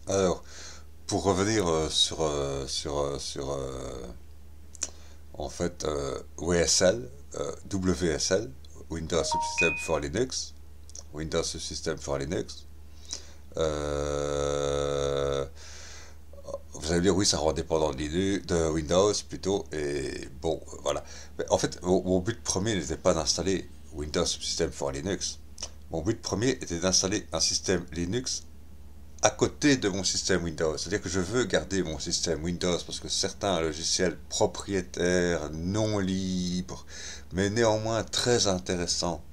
Alors, pour revenir en fait, WSL, WSL, Windows Subsystem for Linux, Windows Subsystem for Linux. Euh, vous allez me dire, oui, ça rend dépendant de Windows plutôt, et bon, voilà. Mais en fait, mon but premier n'était pas d'installer Windows Subsystem for Linux. Mon but premier était d'installer un système Linux à côté de mon système Windows. C'est-à-dire que je veux garder mon système Windows parce que certains logiciels propriétaires, non libres, mais néanmoins très intéressants,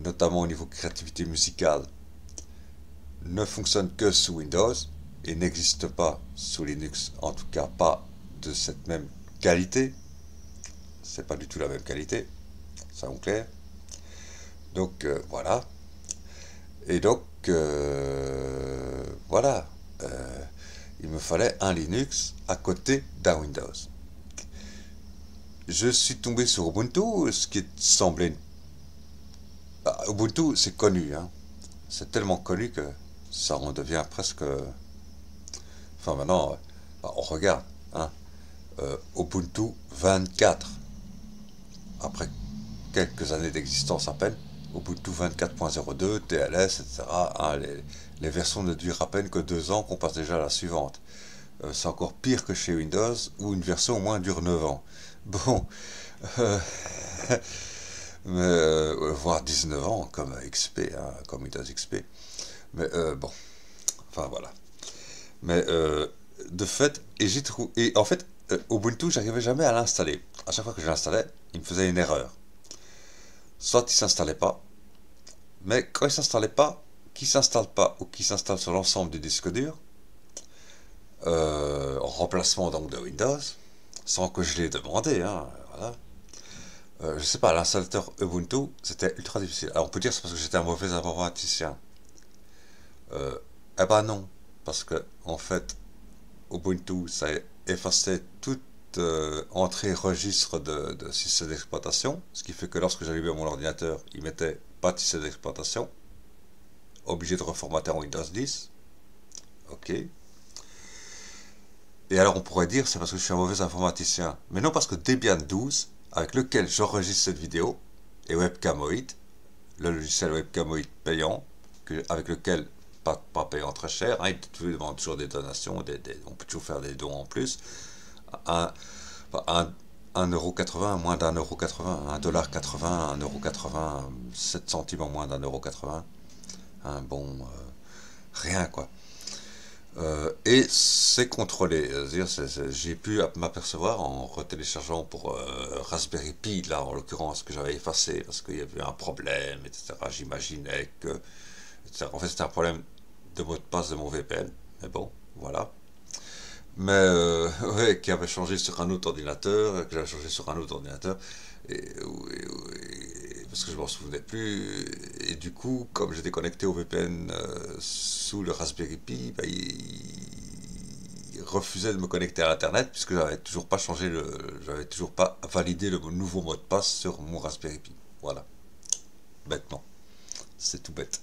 notamment au niveau créativité musicale, ne fonctionnent que sous Windows et n'existent pas sous Linux, en tout cas pas de cette même qualité. C'est pas du tout la même qualité, ça en clair. Donc voilà. Et donc voilà. Euh, il me fallait un Linux à côté d'un Windows. Je suis tombé sur Ubuntu, ce qui semblait... Ubuntu, c'est connu, hein. C'est tellement connu que ça en devient presque... Enfin maintenant, on regarde, hein. Ubuntu 24, après quelques années d'existence à peine, Ubuntu 24.02, TLS, etc. Hein, les versions ne durent à peine que 2 ans qu'on passe déjà à la suivante. C'est encore pire que chez Windows, où une version au moins dure 9 ans. Bon, euh, voire 19 ans comme XP, hein, comme Windows XP. Mais bon, enfin voilà. Mais de fait, et en fait, Ubuntu, j'arrivais jamais à l'installer. À chaque fois que je l'installais, il me faisait une erreur. Soit il s'installait pas, mais quand il s'installait pas, qui s'installe pas ou qui s'installe sur l'ensemble du disque dur, en remplacement donc de Windows, sans que je l'ai demandé, hein, voilà. Je sais pas, l'installateur Ubuntu, c'était ultra difficile. Alors on peut dire c'est parce que j'étais un mauvais informaticien. Euh, eh ben non, parce que en fait, Ubuntu, ça effaçait toute entrée registre de système d'exploitation, ce qui fait que lorsque j'allumais mon ordinateur, il mettait pas de système d'exploitation, obligé de reformater en Windows 10. Ok. Et alors on pourrait dire c'est parce que je suis un mauvais informaticien. Mais non, parce que Debian 12, avec lequel j'enregistre cette vidéo, et Webcamoid, le logiciel Webcamoid payant, avec lequel, pas payant très cher, hein, il demande toujours des donations, on peut toujours faire des dons en plus, un, un, 1,80€, moins d'1,80€, 1,80$, 1,80€, 7 centimes en moins d'1,80€, un bon, rien quoi. Et c'est contrôlé. J'ai pu m'apercevoir en retéléchargeant pour Raspberry Pi, là en l'occurrence, que j'avais effacé parce qu'il y avait un problème, etc. J'imaginais que. etc. En fait, c'était un problème de mot de passe de mon VPN. Mais bon, voilà. Mais ouais, qui avait changé sur un autre ordinateur, que j'avais changé sur un autre ordinateur. Parce que je m'en souvenais plus. Et du coup, comme j'étais connecté au VPN sous le Raspberry Pi, bah, il refusait de me connecter à l'internet puisque j'avais toujours pas validé le nouveau mot de passe sur mon Raspberry Pi. Voilà, bêtement, c'est tout bête.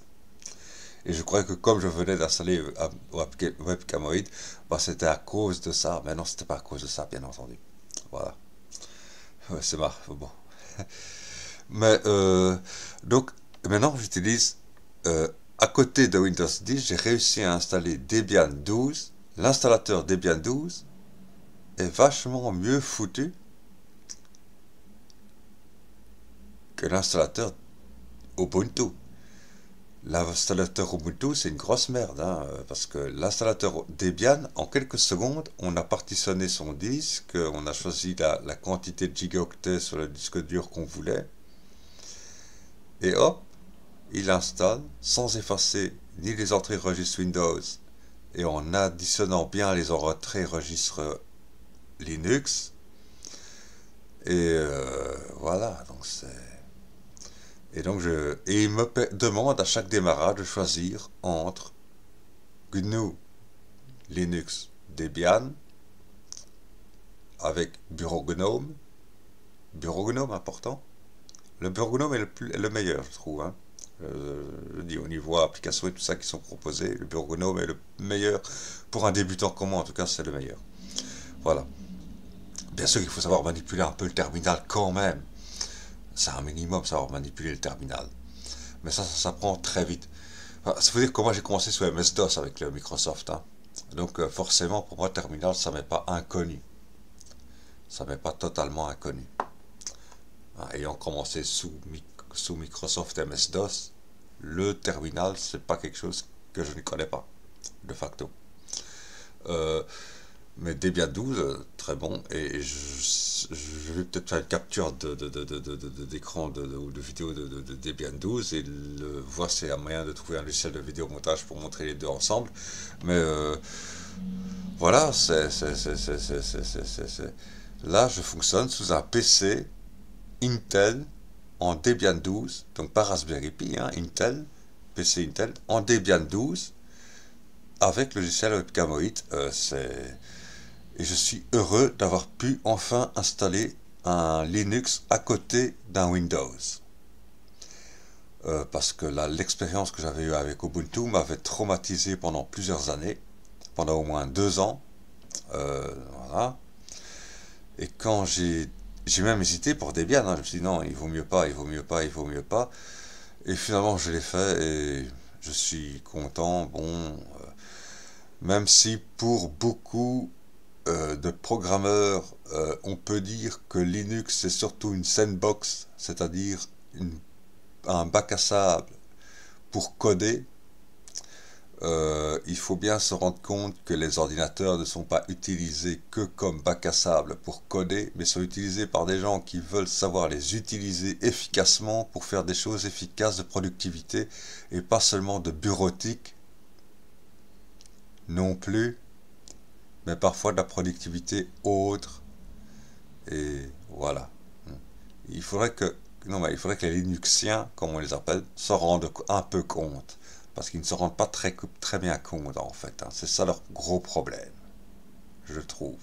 Et je croyais que comme je venais d'installer Webcamoid, bah, c'était à cause de ça. Mais non, c'était pas à cause de ça, bien entendu. Voilà, ouais, c'est marrant. Bon. Mais donc maintenant j'utilise à côté de Windows 10, j'ai réussi à installer Debian 12. L'installateur Debian 12 est vachement mieux foutu que l'installateur Ubuntu. L'installateur Ubuntu, c'est une grosse merde, hein, parce que l'installateur Debian, en quelques secondes, on a partitionné son disque, on a choisi la quantité de gigaoctets sur le disque dur qu'on voulait, et hop, il installe sans effacer ni les entrées registres Windows et en additionnant bien les entrées registres Linux. Et voilà, donc c'est. Et il me demande à chaque démarrage de choisir entre GNU Linux Debian avec Bureau Gnome important. Le Bureau Gnome est le meilleur, je trouve, hein. Je dis au niveau application et tout ça qui sont proposés, le bureau Gnome est le meilleur pour un débutant comme moi, en tout cas c'est le meilleur. Voilà. Bien sûr qu'il faut savoir manipuler un peu le terminal quand même. C'est un minimum savoir manipuler le terminal. Mais ça s'apprend très vite. Enfin, ça veut dire que moi j'ai commencé sur MS-DOS avec le Microsoft. Hein. Donc forcément pour moi terminal ça m'est pas inconnu. Ça m'est pas totalement inconnu. Hein, ayant commencé sous Microsoft MS-DOS, le terminal c'est pas quelque chose que je ne connais pas, de facto. Mais Debian 12, très bon, et je vais peut-être faire une capture d'écran ou de vidéo de Debian 12 et voir s'il y a moyen de trouver un logiciel de vidéo montage pour montrer les deux ensemble. Mais voilà, là je fonctionne sous un PC Intel en Debian 12, donc pas Raspberry Pi, hein, Intel, PC Intel en Debian 12 avec le logiciel Webcamoid. Et je suis heureux d'avoir pu enfin installer un Linux à côté d'un Windows. Parce que l'expérience que j'avais eue avec Ubuntu m'avait traumatisé pendant plusieurs années, pendant au moins 2 ans. Voilà. Et quand j'ai même hésité pour Debian, hein, je me suis dit non, il vaut mieux pas, il vaut mieux pas, il vaut mieux pas. Et finalement je l'ai fait et je suis content. Bon, même si pour beaucoup de programmeurs, on peut dire que Linux est surtout une sandbox, c'est-à-dire un bac à sable pour coder. Il faut bien se rendre compte que les ordinateurs ne sont pas utilisés que comme bac à sable pour coder, mais sont utilisés par des gens qui veulent savoir les utiliser efficacement pour faire des choses efficaces de productivité et pas seulement de bureautique non plus, mais parfois de la productivité autre. Et voilà. Il faudrait que les Linuxiens, comme on les appelle, s'en rendent un peu compte. Parce qu'ils ne se rendent pas très bien compte, en fait. Hein. C'est ça leur gros problème, je trouve.